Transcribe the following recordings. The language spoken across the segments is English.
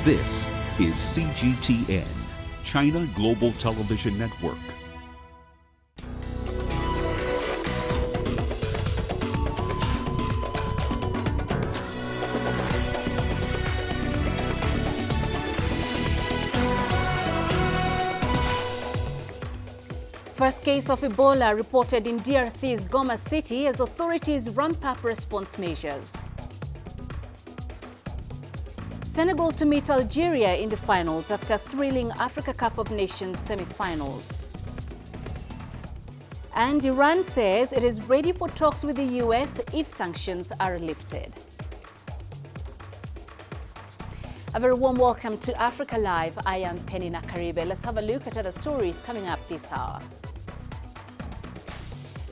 This is CGTN, China Global Television Network. First case of Ebola reported in DRC's Goma city as authorities ramp up response measures. Senegal to meet Algeria in the finals after thrilling Africa Cup of Nations semi-finals. And Iran says it is ready for talks with the US if sanctions are lifted. A very warm welcome to Africa Live. I am Peninah Karibe. Let's have a look at other stories coming up this hour.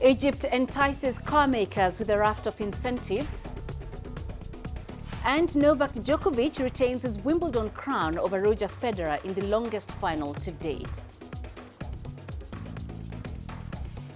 Egypt entices car makers with a raft of incentives. And Novak Djokovic retains his Wimbledon crown over Roger Federer in the longest final to date.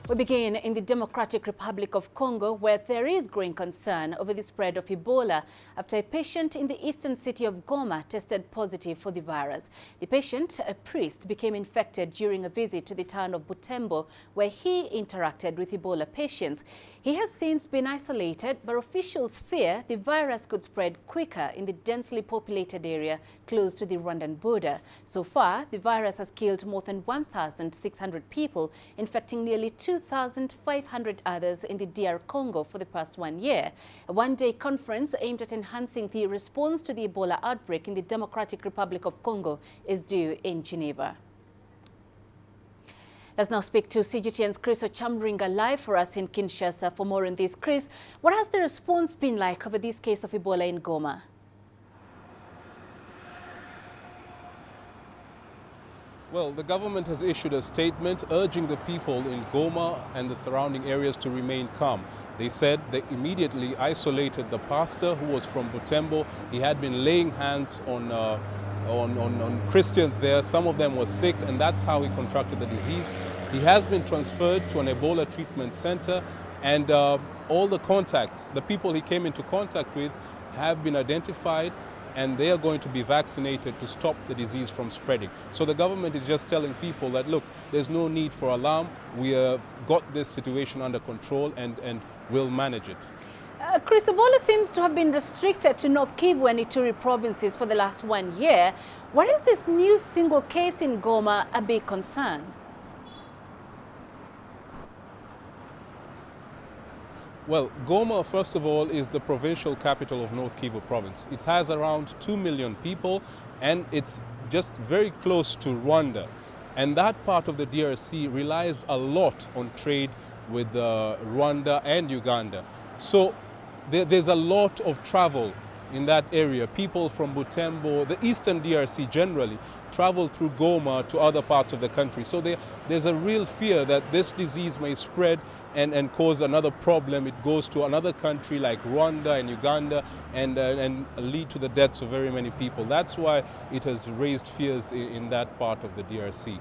We begin in the Democratic Republic of Congo, where there is growing concern over the spread of Ebola after a patient in the eastern city of Goma tested positive for the virus. The patient, a priest, became infected during a visit to the town of Butembo, where he interacted with Ebola patients. He has since been isolated, but officials fear the virus could spread quicker in the densely populated area close to the Rwandan border. So far, the virus has killed more than 1,600 people, infecting nearly 2,500 others in the DR Congo for the past 1 year. A one-day conference aimed at enhancing the response to the Ebola outbreak in the Democratic Republic of Congo is due in Geneva. Let's now speak to CGTN's Chris Ochamringa live for us in Kinshasa. For more on this, Chris, what has the response been like over this case of Ebola in Goma? Well, the government has issued a statement urging the people in Goma and the surrounding areas to remain calm. They said they immediately isolated the pastor who was from Butembo. He had been laying hands on Christians there. Some of them were sick, and that's how he contracted the disease. He has been transferred to an Ebola treatment center, and all the contacts, the people he came into contact with, have been identified, and they are going to be vaccinated to stop the disease from spreading. So the government is just telling people that, look, there's no need for alarm. We got this situation under control and will manage it. Chris, Ebola seems to have been restricted to North Kivu and Ituri provinces for the last 1 year. Why is this new single case in Goma a big concern? Well, Goma, first of all, is the provincial capital of North Kivu province. It has around 2 million people, and it's just very close to Rwanda. And that part of the DRC relies a lot on trade with Rwanda and Uganda. So there's a lot of travel in that area. People from Butembo, the eastern DRC generally, travel through Goma to other parts of the country. So there's a real fear that this disease may spread and cause another problem. It goes to another country like Rwanda and Uganda and lead to the deaths of very many people. That's why it has raised fears in that part of the DRC.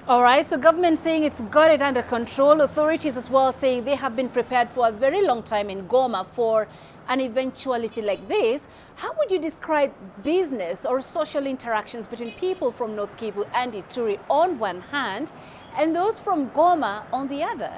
All right, so government saying it's got it under control. Authorities as well saying they have been prepared for a very long time in Goma for an eventuality like this. How would you describe business or social interactions between people from North Kivu and Ituri on one hand and those from Goma on the other?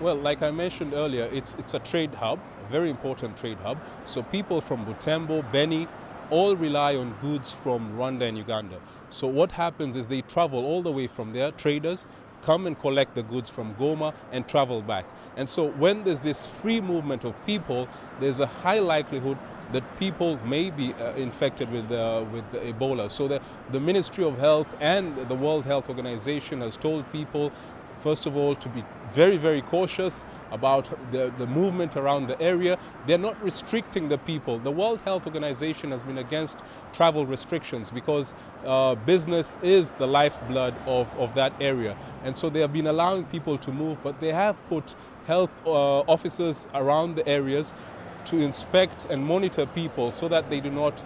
Well, like I mentioned earlier, it's a trade hub, a very important trade hub. So people from Butembo, Beni, all rely on goods from Rwanda and Uganda. So what happens is they travel all the way from there. Traders come and collect the goods from Goma and travel back. And so when there's this free movement of people, there's a high likelihood that people may be infected with Ebola. So the Ministry of Health and the World Health Organization has told people, first of all, to be very, very cautious about the movement around the area. They're not restricting the people. The World Health Organization has been against travel restrictions because business is the lifeblood of that area. And so they have been allowing people to move, but they have put health officers around the areas to inspect and monitor people so that they do not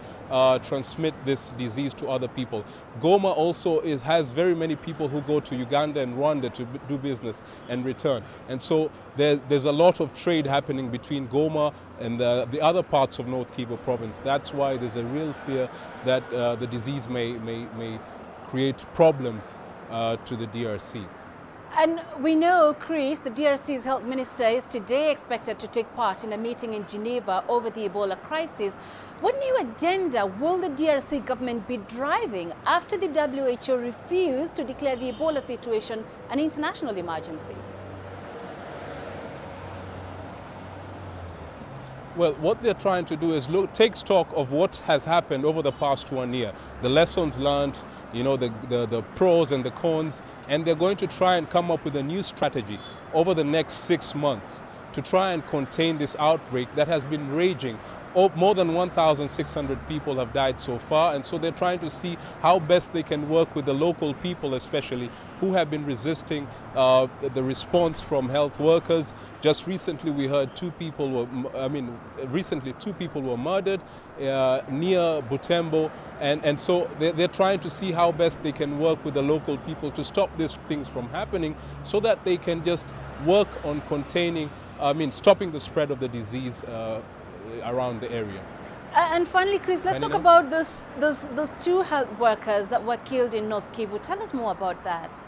transmit this disease to other people. Goma also has very many people who go to Uganda and Rwanda to do business and return. And so there's a lot of trade happening between Goma and the other parts of North Kivu province. That's why there's a real fear that the disease may create problems to the DRC. And we know, Chris, the DRC's health minister is today expected to take part in a meeting in Geneva over the Ebola crisis. What new agenda will the DRC government be driving after the WHO refused to declare the Ebola situation an international emergency? Well, what they're trying to do is take stock of what has happened over the past 1 year, the lessons learned, you know, the pros and the cons, and they're going to try and come up with a new strategy over the next 6 months to try and contain this outbreak that has been raging. More than 1,600 people have died so far, and so they're trying to see how best they can work with the local people, especially, who have been resisting the response from health workers. Just recently we heard two people were murdered near Butembo, and so they're trying to see how best they can work with the local people to stop these things from happening, so that they can just work on stopping the spread of the disease around the area. And finally, Chris, let's talk about those two health workers that were killed in North Kivu. Tell us more about that.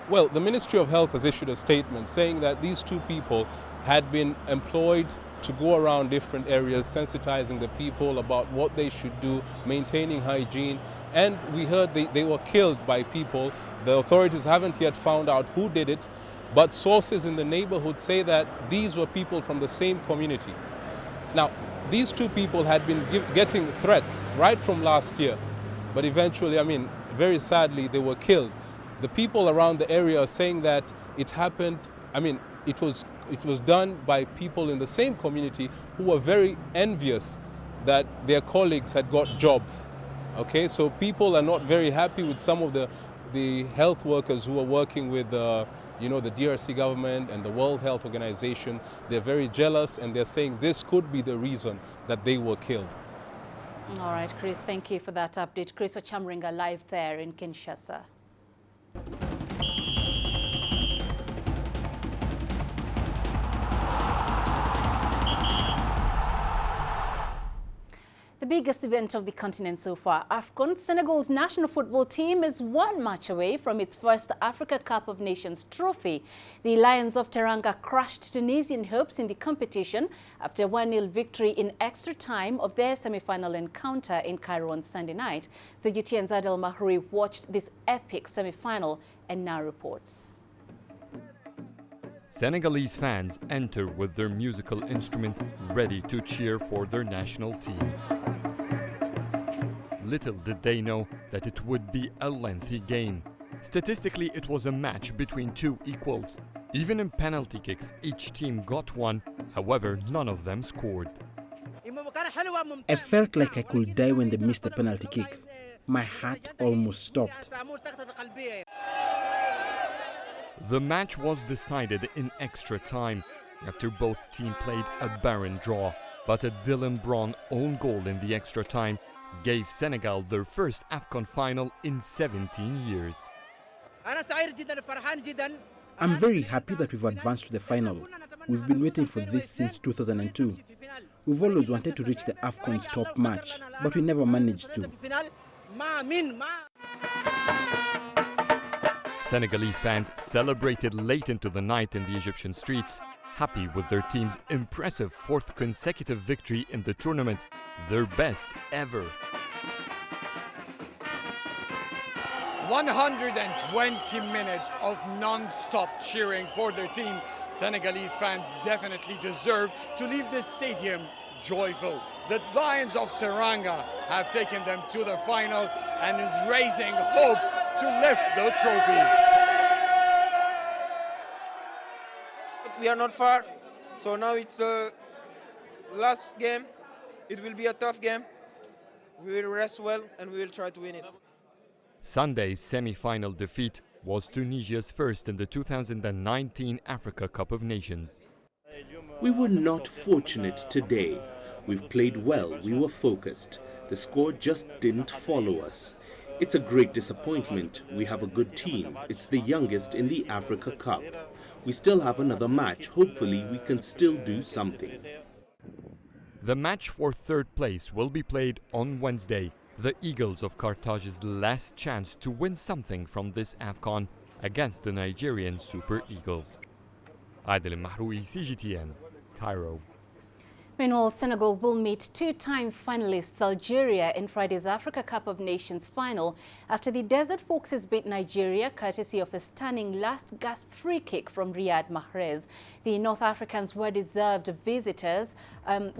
Well, the Ministry of Health has issued a statement saying that these two people had been employed to go around different areas, sensitizing the people about what they should do, maintaining hygiene. And we heard they were killed by people. The authorities haven't yet found out who did it, but sources in the neighborhood say that these were people from the same community. Now, these two people had been getting threats right from last year, but eventually, very sadly, they were killed. The people around the area are saying that it happened, it was done by people in the same community who were very envious that their colleagues had got jobs. Okay, so people are not very happy with some of the health workers who are working with the DRC government and the World Health Organization. They're very jealous, and they're saying this could be the reason that they were killed. All right, Chris, thank you for that update. Chris Ochamringa live there in Kinshasa. The biggest event of the continent so far, AFCON, Senegal's national football team is one match away from its first Africa Cup of Nations trophy. The Lions of Teranga crushed Tunisian hopes in the competition after a 1-0 victory in extra time of their semi-final encounter in Cairo on Sunday night. CGTN's Adel Mahri watched this epic semi-final and now reports. Senegalese fans enter with their musical instrument ready to cheer for their national team. Little did they know that it would be a lengthy game. Statistically, it was a match between two equals. Even in penalty kicks, each team got one, however, none of them scored. I felt like I could die when they missed the penalty kick. My heart almost stopped. The match was decided in extra time, after both teams played a barren draw. But a Dylan Braun own goal in the extra time gave Senegal their first AFCON final in 17 years. I'm very happy that we've advanced to the final. We've been waiting for this since 2002. We've always wanted to reach the AFCON's top match, but we never managed to. Senegalese fans celebrated late into the night in the Egyptian streets, happy with their team's impressive fourth consecutive victory in the tournament, their best ever. 120 minutes of non-stop cheering for their team. Senegalese fans definitely deserve to leave the stadium joyful. The Lions of Teranga have taken them to the final and is raising hopes to lift the trophy. We are not far, so now it's the last game. It will be a tough game. We will rest well and we will try to win it. Sunday's semi-final defeat was Tunisia's first in the 2019 Africa Cup of Nations. We were not fortunate today. We've played well, we were focused. The score just didn't follow us. It's a great disappointment. We have a good team. It's the youngest in the Africa Cup. We still have another match. Hopefully we can still do something. The match for third place will be played on Wednesday. The Eagles of Carthage's last chance to win something from this AFCON against the Nigerian Super Eagles. Adel Mahroui, CGTN, Cairo. Meanwhile, Senegal will meet two-time finalists Algeria in Friday's Africa Cup of Nations final after the Desert Foxes beat Nigeria courtesy of a stunning last-gasp free kick from Riyad Mahrez. The North Africans were deserved victors, and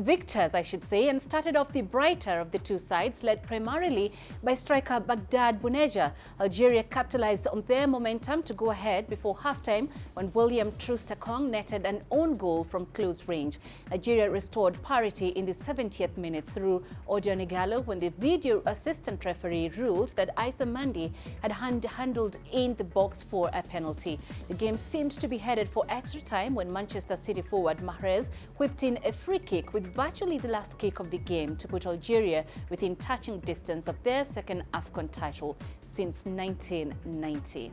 started off the brighter of the two sides, led primarily by striker Baghdad Bouneja. Algeria capitalized on their momentum to go ahead before halftime when William Troost-Ekong netted an own goal from close range. Nigeria restored parity in the 70th minute through Odion Ighalo when the video assistant referee ruled that Issa Mandi had handled in the box for a penalty. The game seemed to be headed for extra time when Manchester City forward Mahrez whipped in a free kick with virtually the last kick of the game to put Algeria within touching distance of their second AFCON title since 1990.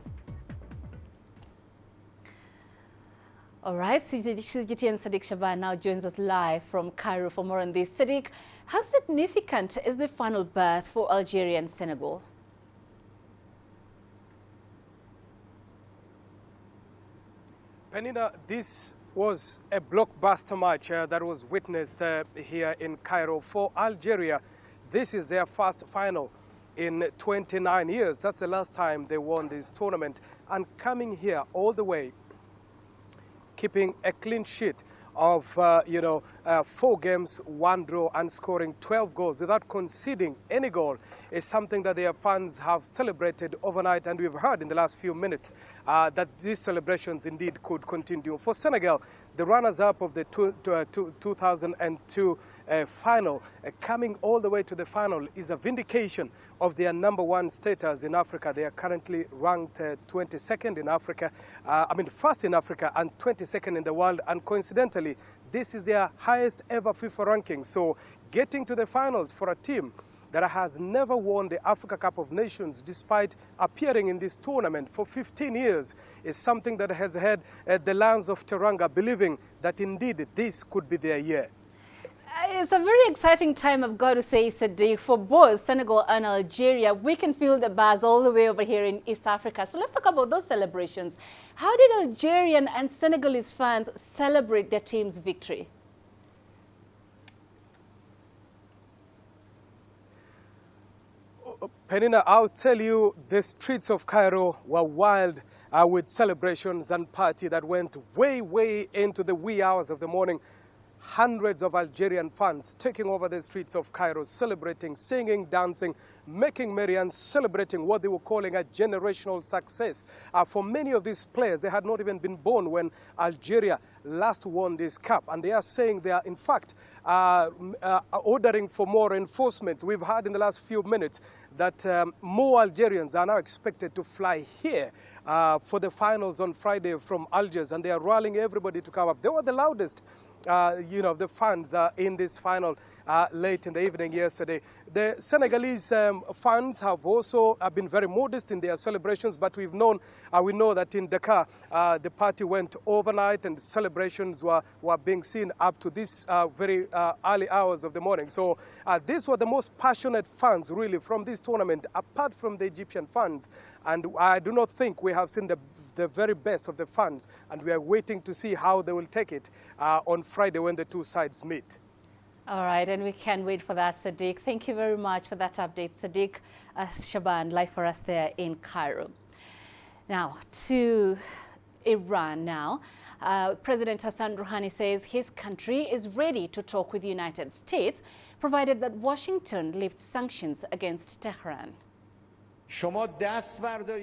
All right, CGTN Sadiq Shaban now joins us live from Cairo for more on this. Sadiq, how significant is the final berth for Algeria and Senegal? Peninah, this was a blockbuster match that was witnessed here in Cairo. For Algeria, this is their first final in 29 years. That's the last time they won this tournament. And coming here all the way, keeping a clean sheet of 4 games, 1 draw, and scoring 12 goals without conceding any goal is something that their fans have celebrated overnight, and we've heard in the last few minutes that these celebrations indeed could continue. For Senegal, the runners-up of the 2002 final, coming all the way to the final is a vindication of their #1 status in Africa. They are currently ranked 22nd in Africa, first in Africa and 22nd in the world, and coincidentally, this is their highest ever FIFA ranking. So getting to the finals for a team that has never won the Africa Cup of Nations despite appearing in this tournament for 15 years is something that has had the lands of Teranga believing that indeed this could be their year. It's a very exciting time, I've got to say, Sadiq, for both Senegal and Algeria. We can feel the buzz all the way over here in East Africa. So let's talk about those celebrations. How did Algerian and Senegalese fans celebrate their team's victory? Peninah, I'll tell you, the streets of Cairo were wild with celebrations and party that went way, way into the wee hours of the morning. Hundreds of Algerian fans taking over the streets of Cairo, celebrating, singing, dancing, making merry, and celebrating what they were calling a generational success. For many of these players, they had not even been born when Algeria last won this cup. And they are saying they are, in fact, ordering for more reinforcements. We've heard in the last few minutes that more Algerians are now expected to fly here for the finals on Friday from Algiers, and they are rallying everybody to come up. They were the loudest the fans in this final late in the evening yesterday. The Senegalese fans have also been very modest in their celebrations, but we know that in Dakar, the party went overnight and celebrations were being seen up to this very early hours of the morning. So these were the most passionate fans, really, from this tournament, apart from the Egyptian fans. And I do not think we have seen the very best of the fans, and we are waiting to see how they will take it on Friday when the two sides meet. All right, and we can't wait for that, Sadiq. Thank you very much for that update, Sadiq Shaban, live for us there in Cairo. Now, to Iran now. President Hassan Rouhani says his country is ready to talk with the United States, provided that Washington lifts sanctions against Tehran.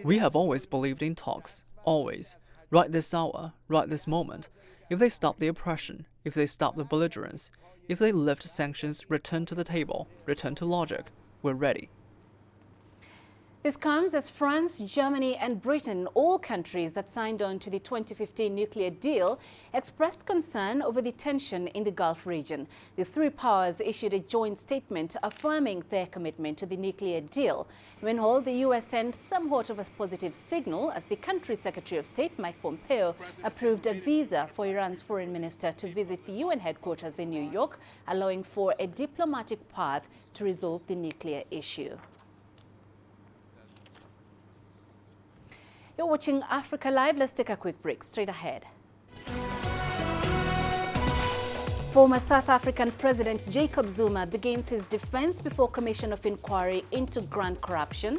We have always believed in talks. Always. Right this hour, right this moment. If they stop the oppression, if they stop the belligerence, if they lift sanctions, return to the table, return to logic, we're ready. This comes as France, Germany and Britain, all countries that signed on to the 2015 nuclear deal, expressed concern over the tension in the Gulf region. The three powers issued a joint statement affirming their commitment to the nuclear deal. Meanwhile, the US sent somewhat of a positive signal as the country's Secretary of State, Mike Pompeo, approved a visa for Iran's foreign minister to visit the UN headquarters in New York, allowing for a diplomatic path to resolve the nuclear issue. You're watching Africa Live. Let's take a quick break. Straight ahead. Former South African President Jacob Zuma begins his defense before Commission of Inquiry into grand corruption.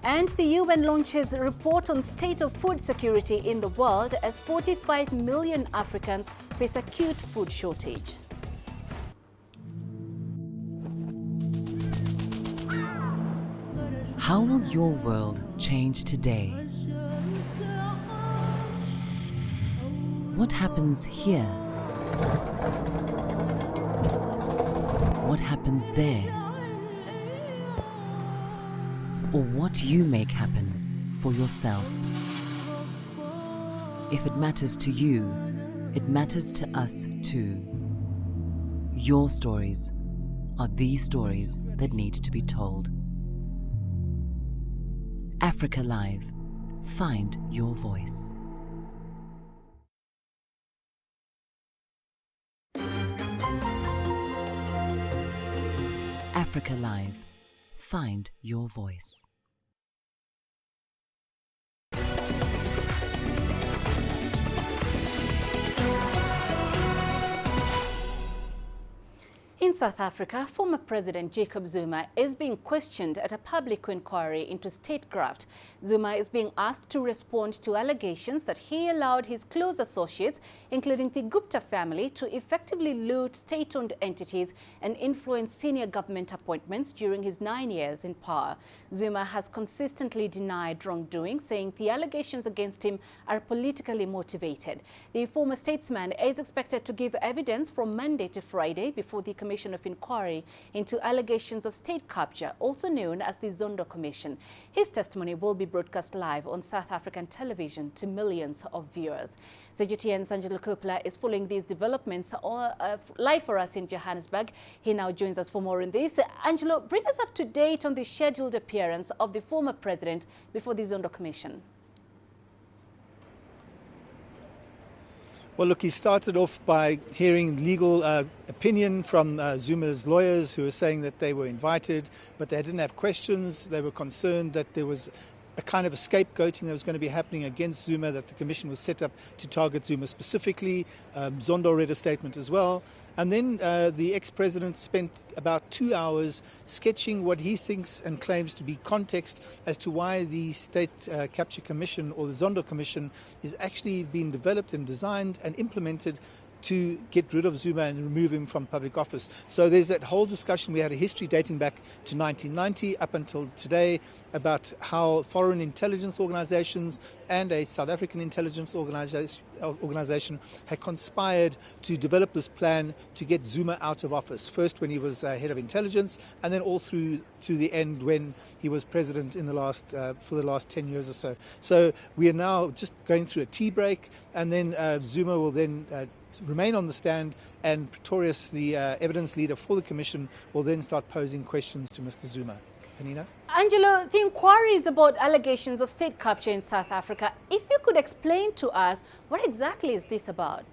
And the UN launches a report on state of food security in the world as 45 million Africans face acute food shortage. How will your world change today? What happens here? What happens there? Or what you make happen for yourself? If it matters to you, it matters to us too. Your stories are the stories that need to be told. Africa Live. Find your voice. Africa Live. Find your voice. In South Africa, former President Jacob Zuma is being questioned at a public inquiry into statecraft. Zuma is being asked to respond to allegations that he allowed his close associates, including the Gupta family, to effectively loot state-owned entities and influence senior government appointments during his 9 years in power. Zuma has consistently denied wrongdoing, saying the allegations against him are politically motivated. The former statesman is expected to give evidence from Monday to Friday before the Commission of Inquiry into allegations of state capture, also known as the Zondo Commission. His testimony will be broadcast live on South African television to millions of viewers. CGTN's Angelo Kupla is following these developments live for us in Johannesburg. He now joins us for more on this. Angelo, bring us up to date on the scheduled appearance of the former president before the Zondo Commission. Well, look, he started off by hearing legal opinion from Zuma's lawyers who were saying that they were invited, but they didn't have questions. They were concerned that there was a kind of a scapegoating that was going to be happening against Zuma, that the commission was set up to target Zuma specifically. Zondo read a statement as well. And then the ex-president spent about 2 hours sketching what he thinks and claims to be context as to why the State Capture Commission, or the Zondo Commission, is actually being developed and designed and implemented to get rid of Zuma and remove him from public office. So there's that whole discussion. We had a history dating back to 1990 up until today about how foreign intelligence organizations and a South African intelligence organization had conspired to develop this plan to get Zuma out of office. First when he was head of intelligence, and then all through to the end when he was president in the last for the last 10 years or so. So we are now just going through a tea break, and then Zuma will then remain on the stand, and Pretorius, the evidence leader for the commission, will then start posing questions to Mr. Zuma. Peninah? Angelo, the inquiry is about allegations of state capture in South Africa. If you could explain to us, what exactly is this about?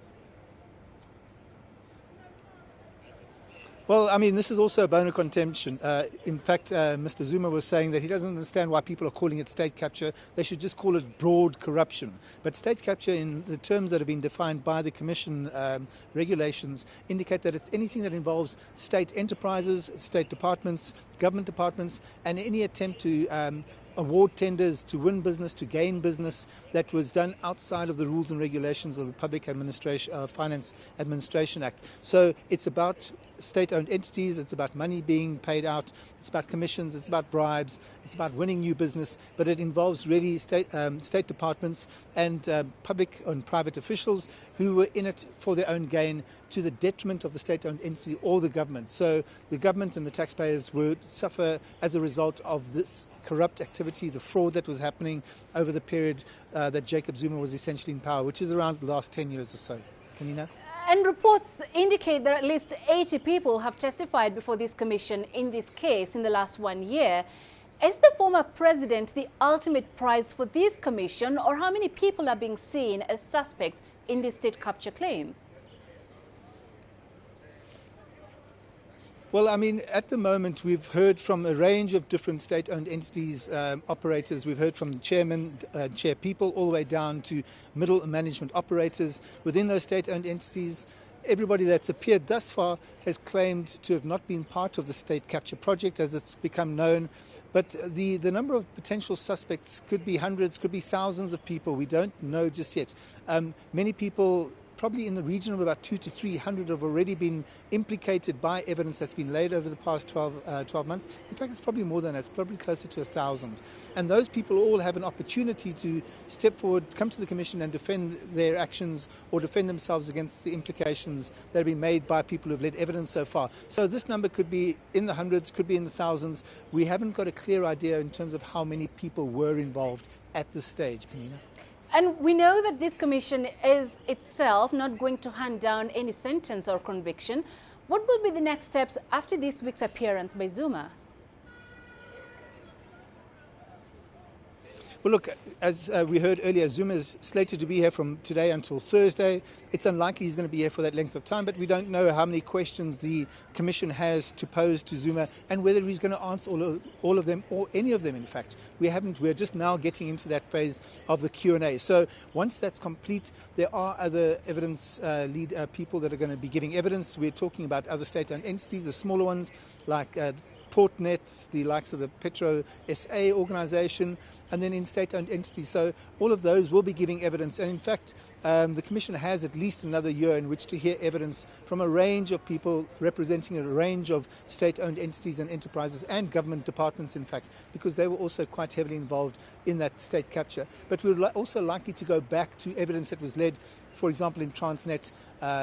Well, I mean, this is also a bone of contention. In fact, Mr. Zuma was saying that he doesn't understand why people are calling it state capture. They should just call it broad corruption. But state capture, in the terms that have been defined by the Commission regulations, indicate that it's anything that involves state enterprises, state departments, government departments, and any attempt to award tenders to win business, to gain business that was done outside of the rules and regulations of the Public Administration, Finance Administration Act. So it's about state-owned entities, it's about money being paid out, it's about commissions, it's about bribes, it's about winning new business, but it involves really state departments and public and private officials who were in it for their own gain to the detriment of the state-owned entity or the government. So the government and the taxpayers would suffer as a result of this corrupt activity, the fraud that was happening over the period that Jacob Zuma was essentially in power, which is around the last 10 years or so. Peninah? And reports indicate that at least 80 people have testified before this commission in this case in the last 1 year. Is the former president the ultimate prize for this commission, or how many people are being seen as suspects in this state capture claim? Well, I mean, at the moment, we've heard from a range of different state-owned entities, operators. We've heard from chairmen, chair people, all the way down to middle management operators within those state-owned entities. Everybody that's appeared thus far has claimed to have not been part of the state capture project, as it's become known. But the number of potential suspects could be hundreds, could be thousands of people. We don't know just yet. Many people, probably in the region of about 200 to 300, have already been implicated by evidence that's been laid over the past 12 months. In fact, it's probably more than that. It's probably closer to 1,000. And those people all have an opportunity to step forward, come to the Commission and defend their actions or defend themselves against the implications that have been made by people who have led evidence so far. So this number could be in the hundreds, could be in the thousands. We haven't got a clear idea in terms of how many people were involved at this stage, Peninah. And we know that this commission is itself not going to hand down any sentence or conviction. What will be the next steps after this week's appearance by Zuma? Well, look, as we heard earlier, Zuma is slated to be here from today until Thursday. It's unlikely he's going to be here for that length of time, but we don't know how many questions the Commission has to pose to Zuma and whether he's going to answer all of them, or any of them, in fact. We're just now getting into that phase of the Q&A. So once that's complete, there are other evidence people that are going to be giving evidence. We're talking about other state-owned entities, the smaller ones, like Portnets, the likes of the Petro SA organisation, and then in state-owned entities. So all of those will be giving evidence. And in fact, the Commission has at least another year in which to hear evidence from a range of people representing a range of state-owned entities and enterprises and government departments, in fact, because they were also quite heavily involved in that state capture. But we're also likely to go back to evidence that was led, for example, in Transnet,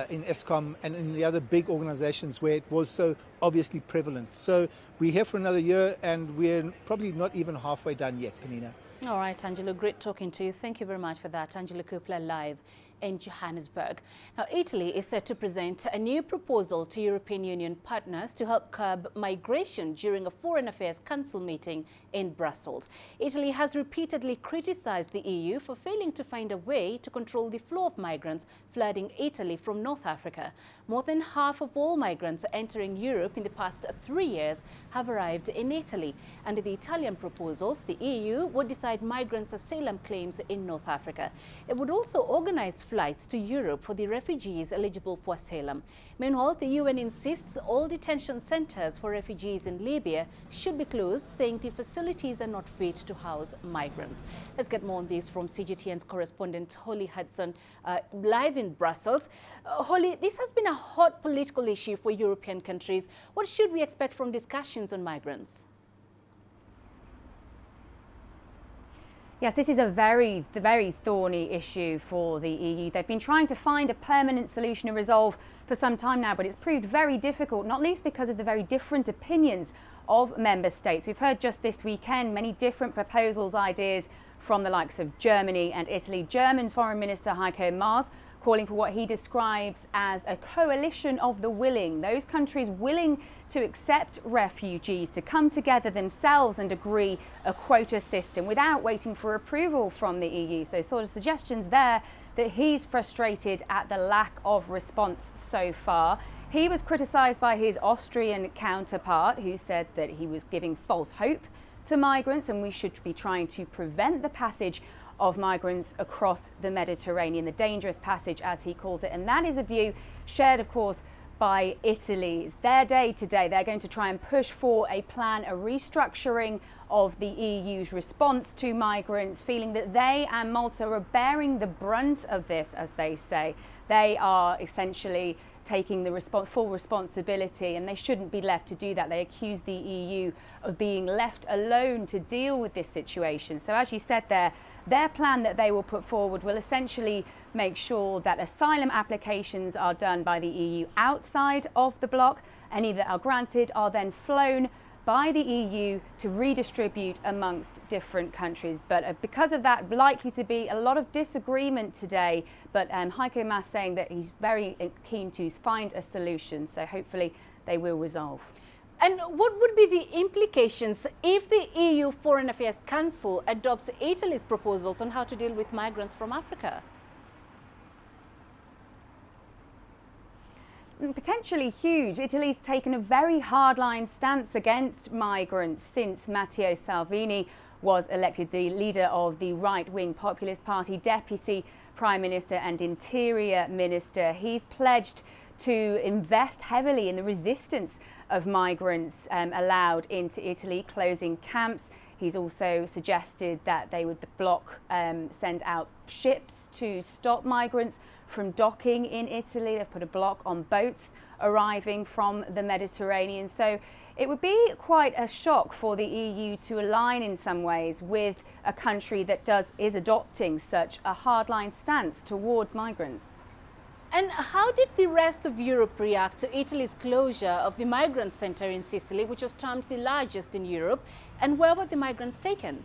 in ESCOM, and in the other big organizations where it was so obviously prevalent. So we're here for another year, and we're probably not even halfway done yet, Peninah. All right, Angelo, great talking to you. Thank you very much for that. Angelo Kupla live in Johannesburg. Now, Italy is set to present a new proposal to European Union partners to help curb migration during a Foreign Affairs Council meeting in Brussels. Italy has repeatedly criticized the EU for failing to find a way to control the flow of migrants flooding Italy from North Africa. More than half of all migrants entering Europe in the past 3 years have arrived in Italy. Under the Italian proposals, the EU would decide migrants' asylum claims in North Africa. It would also organize flights to Europe for the refugees eligible for asylum. Meanwhile, the UN insists all detention centers for refugees in Libya should be closed, saying the facilities are not fit to house migrants. Let's get more on this from CGTN's correspondent Holly Hudson, live in Brussels. Holly, this has been a hot political issue for European countries. What should we expect from discussions on migrants? Yes, this is a very thorny issue for the EU. They've been trying to find a permanent solution and resolve for some time now, but it's proved very difficult, not least because of the very different opinions of member states. We've heard just this weekend many different proposals, ideas from the likes of Germany and Italy. German Foreign Minister Heiko Maas calling for what he describes as a coalition of the willing, those countries willing to accept refugees, to come together themselves and agree a quota system without waiting for approval from the EU. So sort of suggestions there that he's frustrated at the lack of response so far. He was criticised by his Austrian counterpart, who said that he was giving false hope to migrants and we should be trying to prevent the passage of migrants across the Mediterranean, the dangerous passage as he calls it. And that is a view shared, of course, by Italy. It's their day today. They're going to try and push for a plan, a restructuring of the EU's response to migrants, feeling that they and Malta are bearing the brunt of this, as they say. They are essentially taking the full responsibility, and they shouldn't be left to do that. They accuse the EU of being left alone to deal with this situation. So as you said there, their plan that they will put forward will essentially make sure that asylum applications are done by the EU outside of the bloc. Any that are granted are then flown by the EU to redistribute amongst different countries. But because of that, likely to be a lot of disagreement today. But Heiko Maas saying that he's very keen to find a solution. So hopefully they will resolve. And what would be the implications if the EU Foreign Affairs Council adopts Italy's proposals on how to deal with migrants from Africa? Potentially huge. Italy's taken a very hardline stance against migrants since Matteo Salvini was elected the leader of the right-wing populist party, deputy prime minister and interior minister. He's pledged to invest heavily in the resistance of migrants allowed into Italy, closing camps. He's also suggested that they would, the bloc, send out ships to stop migrants from docking in Italy. They've put a block on boats arriving from the Mediterranean. So it would be quite a shock for the EU to align in some ways with a country that is adopting such a hardline stance towards migrants. And how did the rest of Europe react to Italy's closure of the migrant center in Sicily, which was termed the largest in Europe? And where were the migrants taken?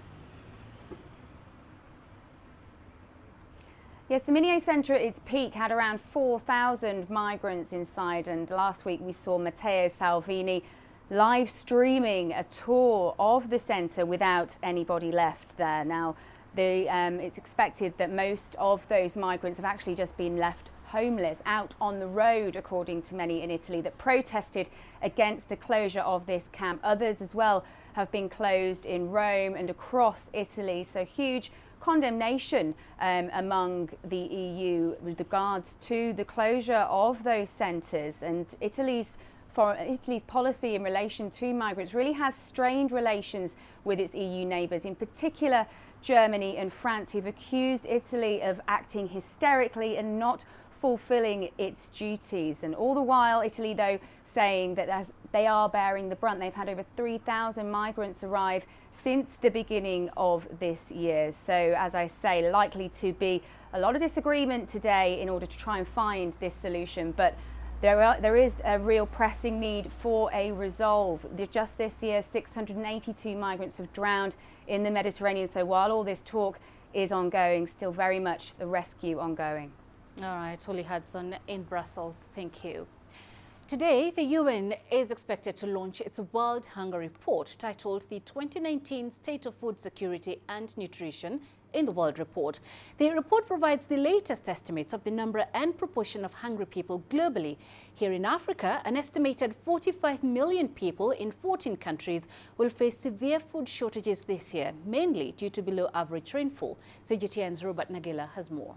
Yes, the Mineo Centre at its peak had around 4,000 migrants inside, and last week we saw Matteo Salvini live streaming a tour of the centre without anybody left there. Now, it's expected that most of those migrants have actually just been left homeless out on the road, according to many in Italy that protested against the closure of this camp. Others as well have been closed in Rome and across Italy, so huge condemnation among the EU with regards to the closure of those centres. And Italy's policy in relation to migrants really has strained relations with its EU neighbours, in particular Germany and France, who've accused Italy of acting hysterically and not fulfilling its duties. And all the while, Italy, though, saying that they are bearing the brunt. They've had over 3,000 migrants arrive since the beginning of this year. So, as I say, likely to be a lot of disagreement today in order to try and find this solution. But there is a real pressing need for a resolve. Just this year, 682 migrants have drowned in the Mediterranean. So while all this talk is ongoing, still very much the rescue ongoing. All right, Holly Hudson in Brussels, thank you. Today, the UN is expected to launch its World Hunger Report, titled the 2019 State of Food Security and Nutrition in the World Report. The report provides the latest estimates of the number and proportion of hungry people globally. Here in Africa, an estimated 45 million people in 14 countries will face severe food shortages this year, mainly due to below average rainfall. CGTN's Robert Nagila has more.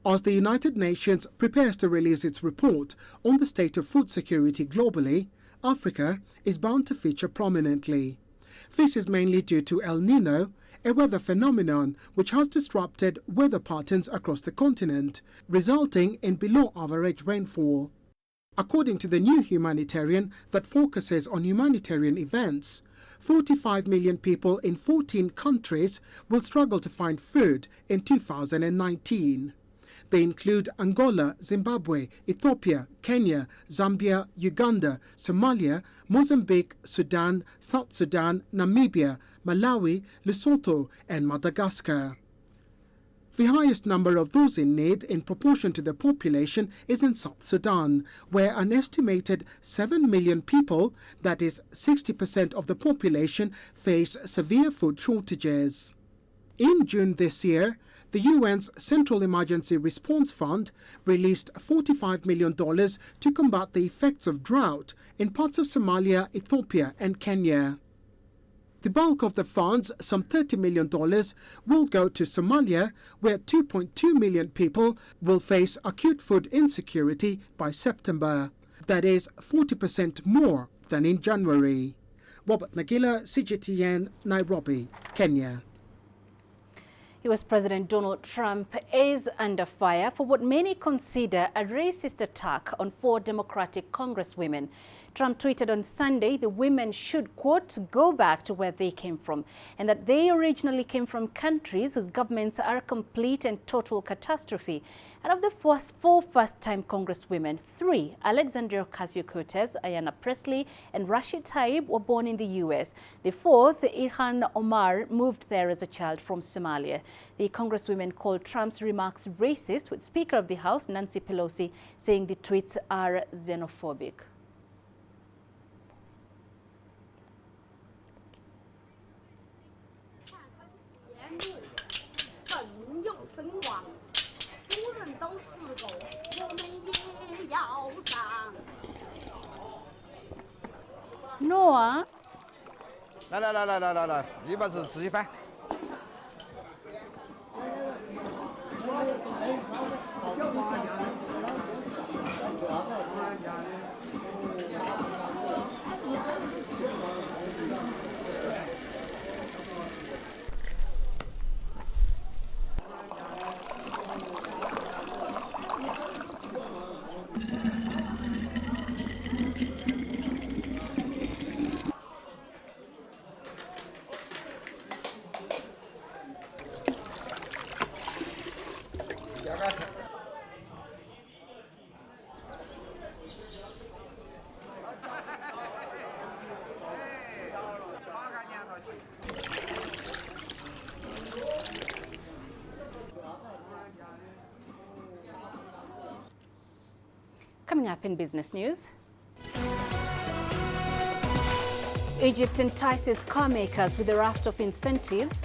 As the United Nations prepares to release its report on the state of food security globally, Africa is bound to feature prominently. This is mainly due to El Nino, a weather phenomenon which has disrupted weather patterns across the continent, resulting in below-average rainfall. According to the New Humanitarian that focuses on humanitarian events, 45 million people in 14 countries will struggle to find food in 2019. They include Angola, Zimbabwe, Ethiopia, Kenya, Zambia, Uganda, Somalia, Mozambique, Sudan, South Sudan, Namibia, Malawi, Lesotho, and Madagascar. The highest number of those in need in proportion to the population is in South Sudan, where an estimated 7 million people, that is 60% of the population, face severe food shortages. In June this year, the UN's Central Emergency Response Fund released $45 million to combat the effects of drought in parts of Somalia, Ethiopia, and Kenya. The bulk of the funds, some $30 million, will go to Somalia, where 2.2 million people will face acute food insecurity by September. That is 40% more than in January. Robert Nagila, CGTN, Nairobi, Kenya. US President Donald Trump is under fire for what many consider a racist attack on 4 Democratic Congresswomen. Trump tweeted on Sunday the women should, quote, go back to where they came from, and that they originally came from countries whose governments are a complete and total catastrophe. Out of the 4 first-time Congresswomen, 3, Alexandria Ocasio-Cortez, Ayanna Pressley, and Rashid Tlaib, were born in the U.S. The 4th, Ilhan Omar, moved there as a child from Somalia. The Congresswomen called Trump's remarks racist, with Speaker of the House, Nancy Pelosi, saying the tweets are xenophobic. Noah. 来，一把仔细翻。 Coming up in business news, Egypt entices car makers with a raft of incentives,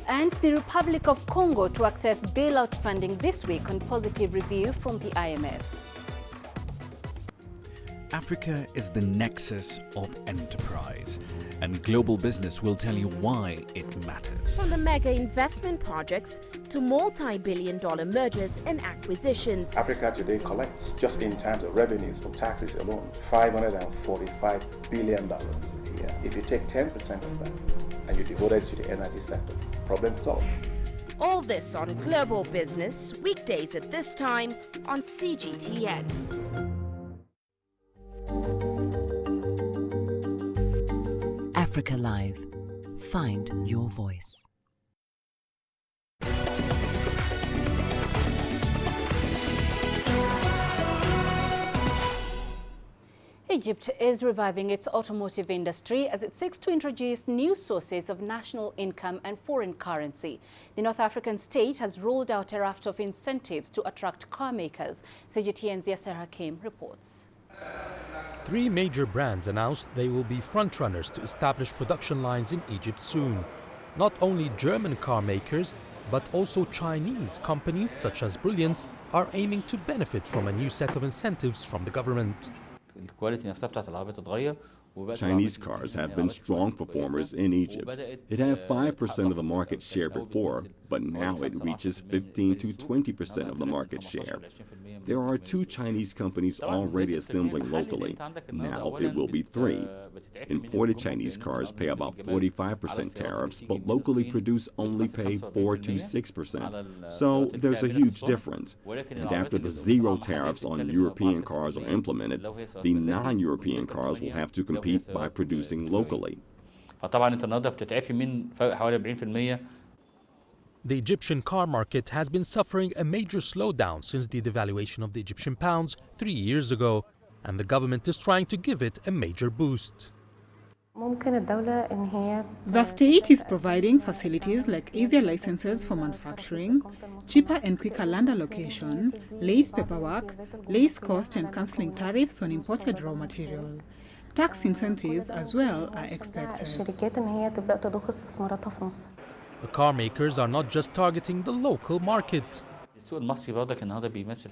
and the Republic of Congo to access bailout funding this week on positive review from the IMF. Africa is the nexus of enterprise, and global business will tell you why it matters. From the mega investment projects to multi-billion-dollar mergers and acquisitions. Africa today collects, just in terms of revenues from taxes alone, $545 billion a year. If you take 10% of that and you devote it to the energy sector, problem solved. All this on Global Business, weekdays at this time on CGTN. Africa Live. Find your voice. Egypt is reviving its automotive industry as it seeks to introduce new sources of national income and foreign currency. The North African state has rolled out a raft of incentives to attract car makers. CGTN's Yasser Hakim reports. 3 major brands announced they will be frontrunners to establish production lines in Egypt soon. Not only German car makers, but also Chinese companies such as Brilliance are aiming to benefit from a new set of incentives from the government. Chinese cars have been strong performers in Egypt. It had 5% of the market share before, but now it reaches 15 to 20% of the market share. There are 2 Chinese companies already assembling locally. Now it will be 3. Imported Chinese cars pay about 45% tariffs, but locally produced only pay 4 to 6%. So there's a huge difference. And after the 0 tariffs on European cars are implemented, the non-European cars will have to compete by producing locally. The Egyptian car market has been suffering a major slowdown since the devaluation of the Egyptian pounds 3 years ago, and the government is trying to give it a major boost. The state is providing facilities like easier licenses for manufacturing, cheaper and quicker land allocation, less paperwork, less cost and cancelling tariffs on imported raw material. Tax incentives as well are expected. The car makers are not just targeting the local market.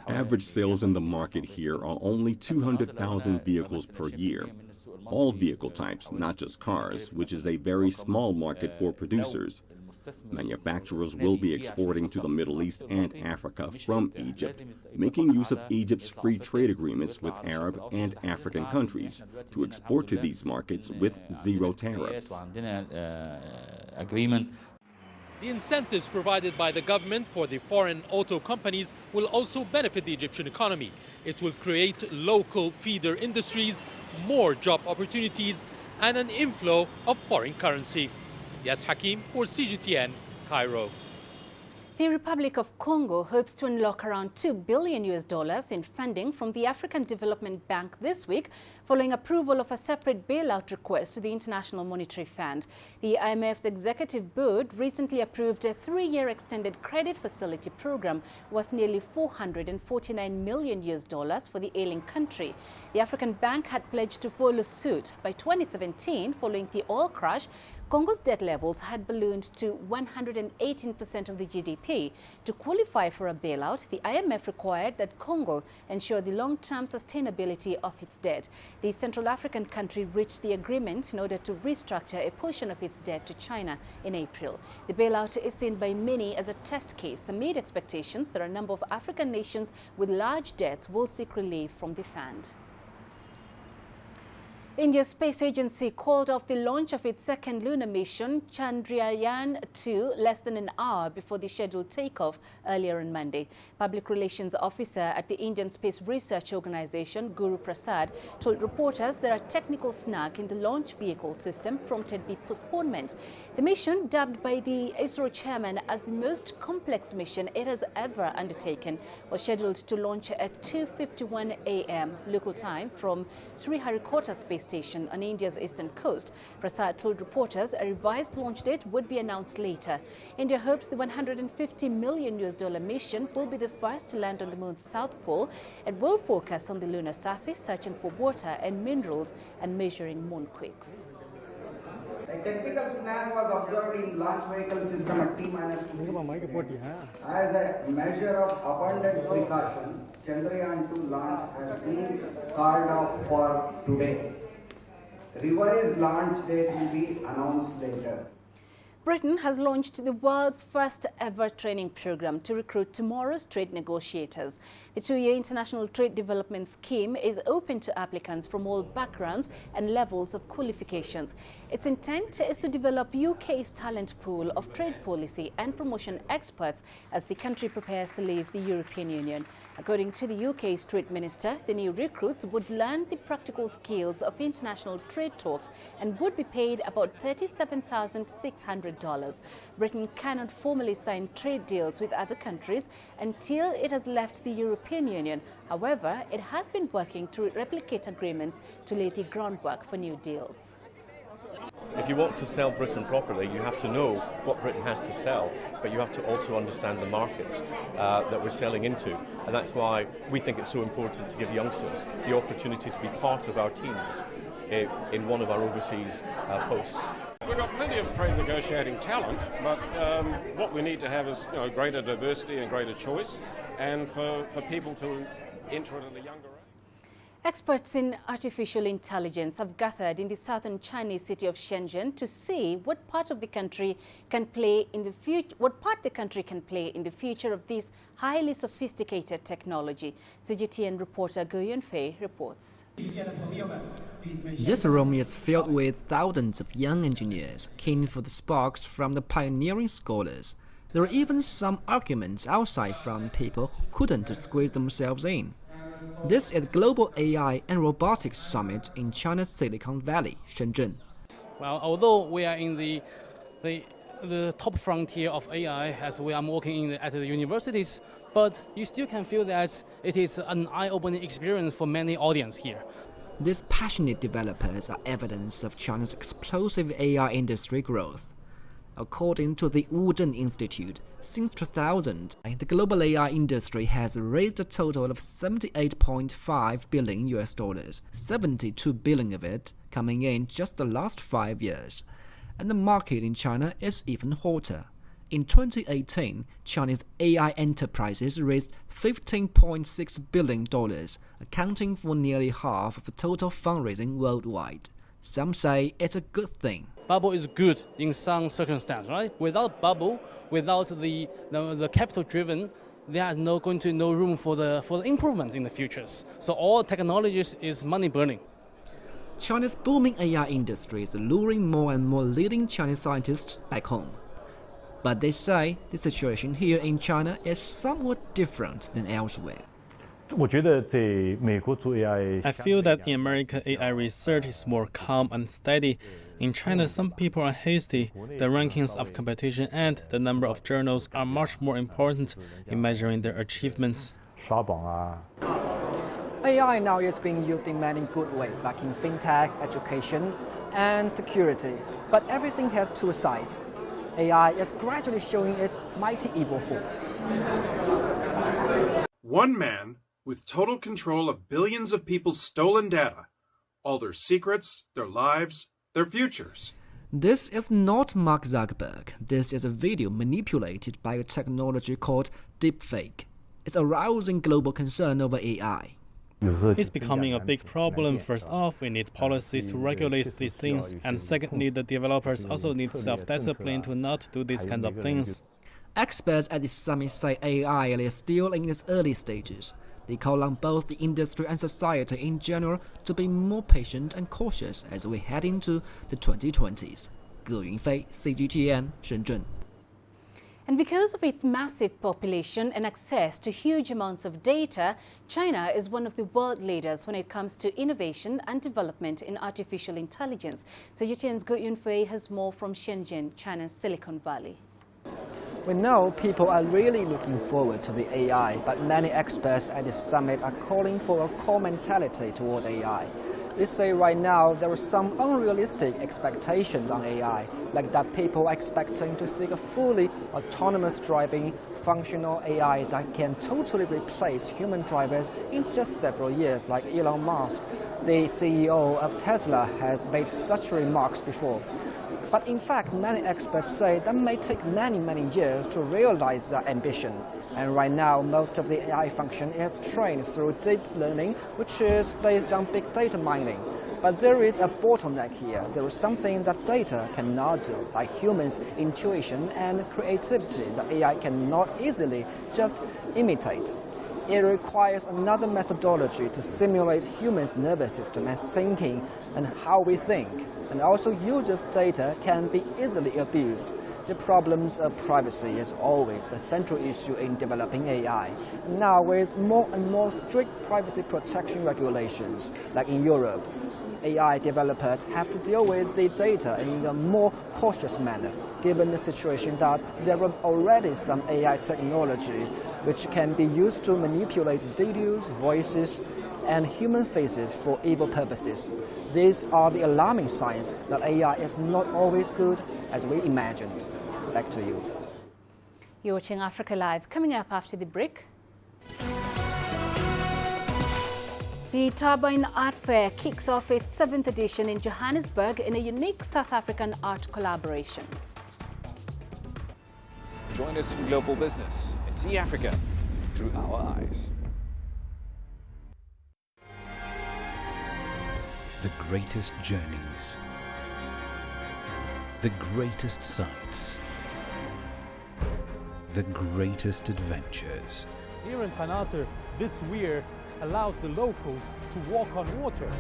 Average sales in the market here are only 200,000 vehicles per year. All vehicle types, not just cars, which is a very small market for producers. Manufacturers will be exporting to the Middle East and Africa from Egypt, making use of Egypt's free trade agreements with Arab and African countries to export to these markets with zero tariffs. The incentives provided by the government for the foreign auto companies will also benefit the Egyptian economy. It will create local feeder industries, more job opportunities, and an inflow of foreign currency. Yes, Hakim for CGTN, Cairo. The Republic of Congo hopes to unlock around $2 billion in funding from the African Development Bank this week, following approval of a separate bailout request to the International Monetary Fund. The IMF's executive board recently approved a 3-year extended credit facility program worth nearly $449 million for the ailing country. The African Bank had pledged to follow suit. By 2017, following the oil crash, Congo's debt levels had ballooned to 118% of the GDP. To qualify for a bailout, the IMF required that Congo ensure the long-term sustainability of its debt. The Central African country reached the agreement in order to restructure a portion of its debt to China in April. The bailout is seen by many as a test case amid expectations that a number of African nations with large debts will seek relief from the fund. India's space agency called off the launch of its second lunar mission, Chandrayaan-2, less than an hour before the scheduled takeoff earlier on Monday. Public relations officer at the Indian Space Research Organization, Guru Prasad, told reporters there are technical snag in the launch vehicle system prompted the postponement. The mission, dubbed by the ISRO chairman as the most complex mission it has ever undertaken, was scheduled to launch at 2:51 a.m. local time from Sriharikota Space Station on India's eastern coast. Prasad told reporters a revised launch date would be announced later. India hopes the $150 million mission will be the first to land on the moon's south pole and will focus on the lunar surface, searching for water and minerals and measuring moonquakes. A technical snag was observed in launch vehicle system at T-2. As a measure of abundant precaution, Chandrayaan-2 launch has been called off for today. Revised launch date will be announced later. Britain has launched the world's first ever training program to recruit tomorrow's trade negotiators. The 2-year International Trade Development Scheme is open to applicants from all backgrounds and levels of qualifications. Its intent is to develop UK's talent pool of trade policy and promotion experts as the country prepares to leave the European Union. According to the UK's Trade Minister, the new recruits would learn the practical skills of international trade talks and would be paid about $37,600. Britain cannot formally sign trade deals with other countries until it has left the European Union. However, it has been working to replicate agreements to lay the groundwork for new deals. If you want to sell Britain properly, you have to know what Britain has to sell, but you have to also understand the markets that we're selling into. And that's why we think it's so important to give youngsters the opportunity to be part of our teams in one of our overseas posts. We've got plenty of trade negotiating talent, but what we need to have is greater diversity and greater choice, and for people to enter it at a younger age. Experts in artificial intelligence have gathered in the southern Chinese city of Shenzhen to see what part of the country can play in the future. What part the country can play in the future of this highly sophisticated technology. CGTN reporter Go Yunfei reports. This room is filled with thousands of young engineers keen for the sparks from the pioneering scholars. There are even some arguments outside from people who couldn't squeeze themselves in. This is the Global AI and Robotics Summit in China's Silicon Valley, Shenzhen. Well, although we are in the top frontier of AI as we are working at the universities, but you still can feel that it is an eye-opening experience for many audience here. These passionate developers are evidence of China's explosive AI industry growth. According to the Wuzhen Institute, since 2000, the global AI industry has raised a total of $78.5 billion, 72 billion of it coming in just the last 5 years. And the market in China is even hotter. In 2018, Chinese AI enterprises raised $15.6 billion, accounting for nearly half of the total fundraising worldwide. Some say it's a good thing. Bubble is good in some circumstances, right? Without bubble, without the capital driven, there is no room for the improvement in the futures. So all technologies is money burning. China's booming AI industry is luring more and more leading Chinese scientists back home. But they say the situation here in China is somewhat different than elsewhere. I feel that in America, AI research is more calm and steady. In China, some people are hasty. The rankings of competition and the number of journals are much more important in measuring their achievements. AI now is being used in many good ways, like in fintech, education, and security. But everything has two sides. AI is gradually showing its mighty evil force. One man with total control of billions of people's stolen data, all their secrets, their lives, their futures. This is not Mark Zuckerberg. This is a video manipulated by a technology called deepfake. It's arousing global concern over AI. It's becoming a big problem. First off, we need policies to regulate these things. And secondly, the developers also need self-discipline to not do these kinds of things. Experts at the summit say AI is still in its early stages. They call on both the industry and society in general to be more patient and cautious as we head into the 2020s. Ge Yunfei, CGTN, Shenzhen. And because of its massive population and access to huge amounts of data, China is one of the world leaders when it comes to innovation and development in artificial intelligence. CGTN's Ge Yunfei has more from Shenzhen, China's Silicon Valley. We know people are really looking forward to the AI, but many experts at the summit are calling for a core mentality toward AI. They say right now there are some unrealistic expectations on AI, like that people are expecting to see a fully autonomous driving functional AI that can totally replace human drivers in just several years, like Elon Musk, the CEO of Tesla, has made such remarks before. But in fact, many experts say that may take many years to realize that ambition. And right now, most of the AI function is trained through deep learning, which is based on big data mining. But there is a bottleneck here. There is something that data cannot do, like humans' intuition and creativity that AI cannot easily just imitate. It requires another methodology to simulate humans' nervous system and thinking and how we think. And also users' data can be easily abused. The problems of privacy is always a central issue in developing AI. Now, with more and more strict privacy protection regulations, like in Europe, AI developers have to deal with the data in a more cautious manner, given the situation that there are already some AI technology which can be used to manipulate videos, voices, and human faces for evil purposes. These are the alarming signs that AI is not always good as we imagined. Back to you. You're watching Africa Live. Coming up after the break. The Turbine Art Fair kicks off its 7th edition in Johannesburg in a unique South African art collaboration. Join us in global business and see Africa through our eyes. The greatest journeys, the greatest sights, the greatest adventures. Here in Peninah, this weir allows the locals to walk on water.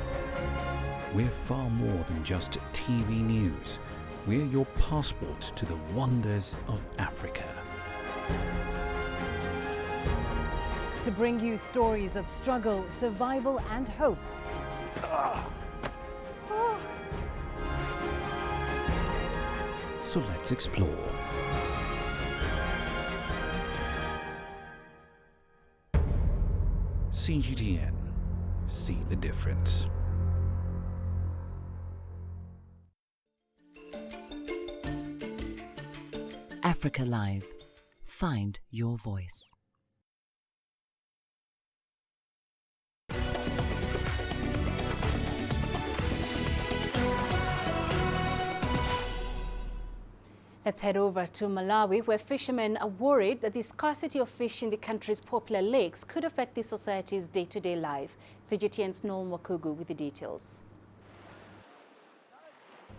We're far more than just TV news. We're your passport to the wonders of Africa. To bring you stories of struggle, survival and hope. So let's explore. CGTN. See the difference. Africa Live. Find your voice. Let's head over to Malawi, where fishermen are worried that the scarcity of fish in the country's popular lakes could affect the society's day-to-day life. CGTN's Noel Makugu with the details.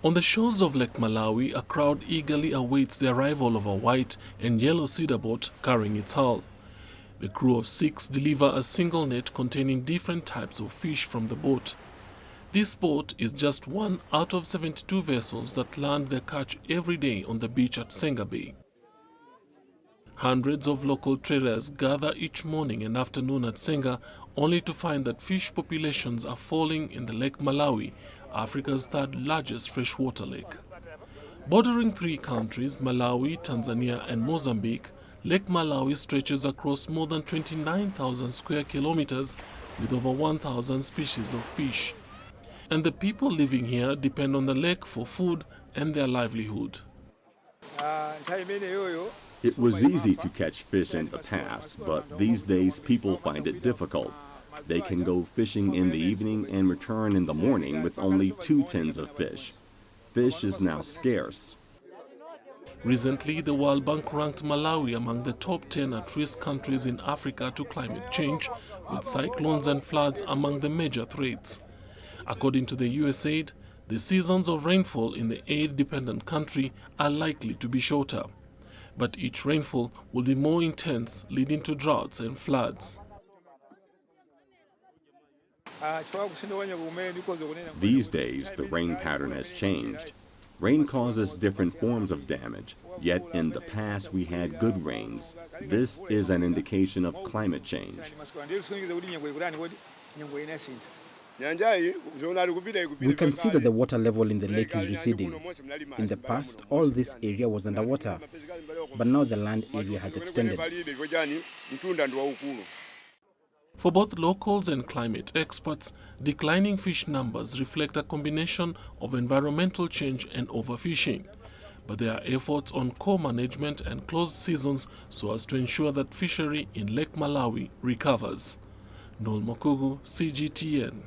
On the shores of Lake Malawi, a crowd eagerly awaits the arrival of a white and yellow cedar boat carrying its hull. The crew of 6 deliver a single net containing different types of fish from the boat. This boat is just one out of 72 vessels that land their catch every day on the beach at Senga Bay. Hundreds of local traders gather each morning and afternoon at Senga, only to find that fish populations are falling in the Lake Malawi, Africa's third largest freshwater lake. Bordering 3 countries, Malawi, Tanzania and Mozambique, Lake Malawi stretches across more than 29,000 square kilometers with over 1,000 species of fish. And the people living here depend on the lake for food and their livelihood. It was easy to catch fish in the past, but these days people find it difficult. They can go fishing in the evening and return in the morning with only 2 tins of fish. Fish is now scarce. Recently, the World Bank ranked Malawi among the top 10 at-risk countries in Africa to climate change, with cyclones and floods among the major threats. According to the USAID, the seasons of rainfall in the aid-dependent country are likely to be shorter. But each rainfall will be more intense, leading to droughts and floods. These days, the rain pattern has changed. Rain causes different forms of damage, yet in the past we had good rains. This is an indication of climate change. We can see that the water level in the lake is receding. In the past, all this area was underwater, but now the land area has extended. For both locals and climate experts, declining fish numbers reflect a combination of environmental change and overfishing. But there are efforts on co-management and closed seasons so as to ensure that fishery in Lake Malawi recovers. Noel Makugu, CGTN.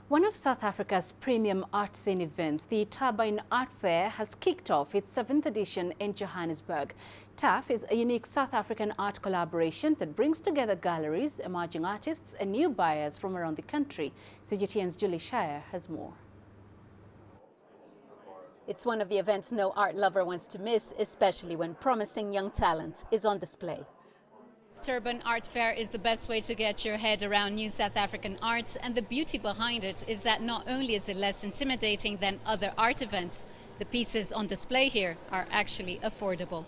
One of South Africa's premium art scene events, the Turbine Art Fair, has kicked off its 7th edition in Johannesburg. TAF is a unique South African art collaboration that brings together galleries, emerging artists and new buyers from around the country. CGTN's Julie Shire has more. It's one of the events no art lover wants to miss, especially when promising young talent is on display. Turbine Art Fair is the best way to get your head around new South African art, and the beauty behind it is that not only is it less intimidating than other art events, the pieces on display here are actually affordable.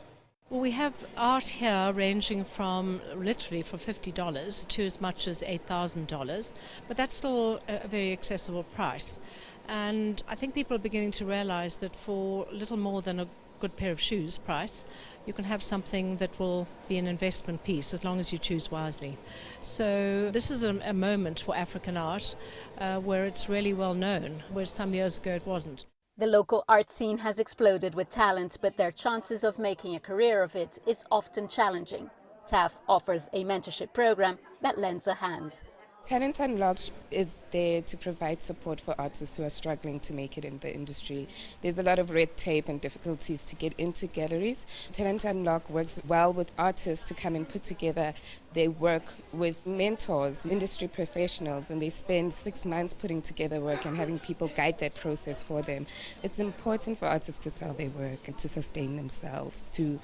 We have art here ranging from literally from $50 to as much as $8,000, but that's still a very accessible price. And I think people are beginning to realize that for little more than a good pair of shoes price, you can have something that will be an investment piece as long as you choose wisely. So this is a moment for African art where it's really well known, where some years ago it wasn't. The local art scene has exploded with talent, but their chances of making a career of it is often challenging. TAF offers a mentorship program that lends a hand. Talent Unlocked is there to provide support for artists who are struggling to make it in the industry. There's a lot of red tape and difficulties to get into galleries. Talent Unlocked works well with artists to come and put together their work with mentors, industry professionals, and they spend 6 months putting together work and having people guide that process for them. It's important for artists to sell their work and to sustain themselves, to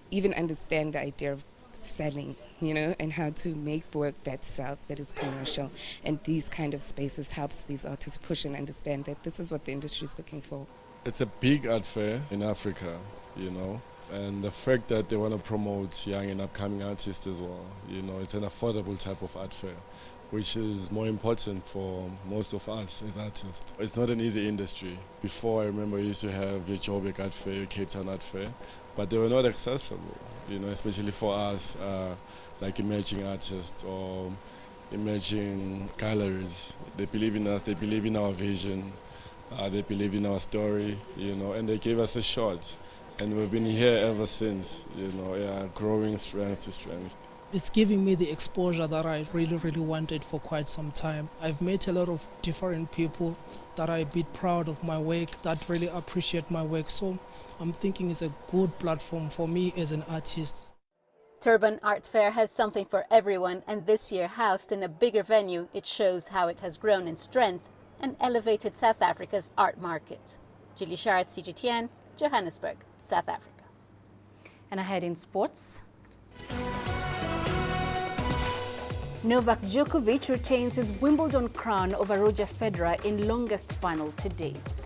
even understand the idea of selling, and how to make work that sells, that is commercial. And these kind of spaces helps these artists push and understand that this is what the industry is looking for. It's a big art fair in Africa, and the fact that they want to promote young and upcoming artists as well, it's an affordable type of art fair, which is more important for most of us as artists. It's not an easy industry. Before, I remember we used to have your Joburg Art Fair, your Cape Town Art Fair, but they were not accessible, especially for us, like emerging artists or emerging galleries. They believe in us, they believe in our vision, they believe in our story, and they gave us a shot. And we've been here ever since, growing strength to strength. It's giving me the exposure that I really wanted for quite some time. I've met a lot of different people that are a bit proud of my work, that really appreciate my work. So I'm thinking it's a good platform for me as an artist. Turbine Art Fair has something for everyone, and this year housed in a bigger venue, it shows how it has grown in strength and elevated South Africa's art market. Julie Shara, CGTN, Johannesburg, South Africa. And ahead in sports. Novak Djokovic retains his Wimbledon crown over Roger Federer in longest final to date.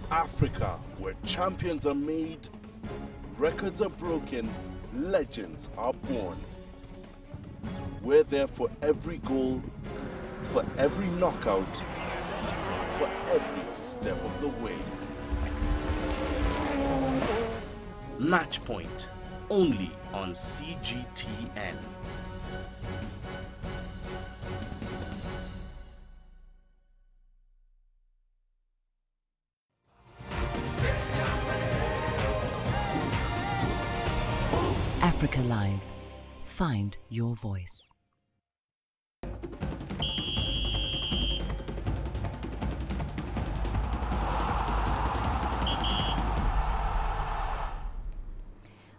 Africa, where champions are made, records are broken, legends are born. We're there for every goal, for every knockout, for every step of the way. Match Point, only on CGTN. Africa Live. Find your voice.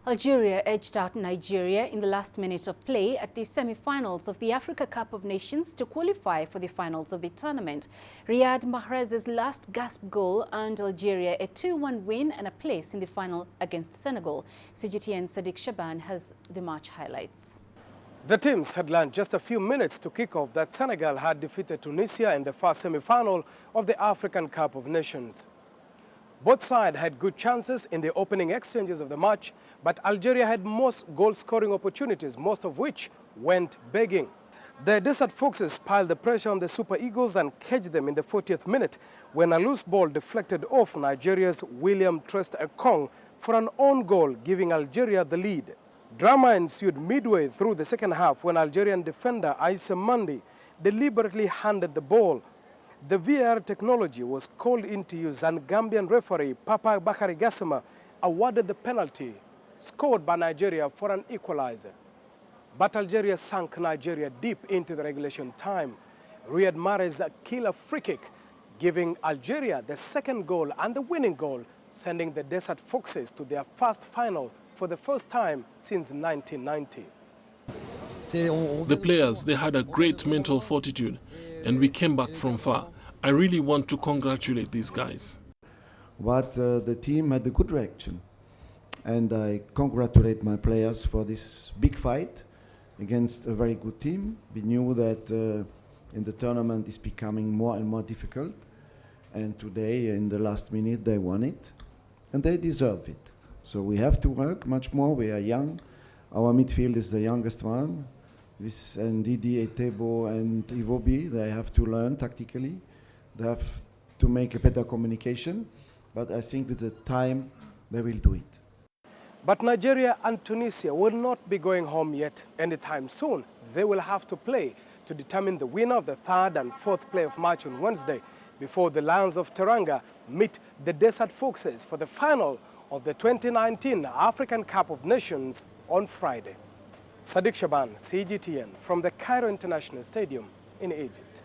Algeria edged out Nigeria in the last minute of play at the semi-finals of the Africa Cup of Nations to qualify for the finals of the tournament. Riyad Mahrez's last gasp goal earned Algeria a 2-1 win and a place in the final against Senegal. CGTN Sadiq Shaban has the match highlights. The teams had learned just a few minutes to kick off that Senegal had defeated Tunisia in the first semi-final of the African Cup of Nations. Both sides had good chances in the opening exchanges of the match, but Algeria had most goal-scoring opportunities, most of which went begging. The Desert Foxes piled the pressure on the Super Eagles and caged them in the 40th minute when a loose ball deflected off Nigeria's William Trust Ekong for an own goal, giving Algeria the lead. Drama ensued midway through the second half when Algerian defender Aissa Mandi deliberately handed the ball. The VAR technology was called into use and Gambian referee Papa Bakari Gassama awarded the penalty scored by Nigeria for an equalizer. But Algeria sank Nigeria deep into the regulation time. Riyad Mahrez's killer free kick, giving Algeria the second goal and the winning goal, sending the Desert Foxes to their first final for the first time since 1990. The players, they had a great mental fortitude, and we came back from far. I really want to congratulate these guys. But the team had a good reaction. And I congratulate my players for this big fight against a very good team. We knew that in the tournament it's becoming more and more difficult. And today, in the last minute, they won it. And they deserve it. So we have to work much more. We are young. Our midfield is the youngest one. With Ndidi, Etebo, and Iwobi, they have to learn tactically. They have to make a better communication. But I think with the time, they will do it. But Nigeria and Tunisia will not be going home yet anytime soon. They will have to play to determine the winner of the third and fourth playoff match on Wednesday before the Lions of Teranga meet the Desert Foxes for the final of the 2019 African Cup of Nations on Friday. Sadiq Shaban, CGTN, from the Cairo International Stadium in Egypt.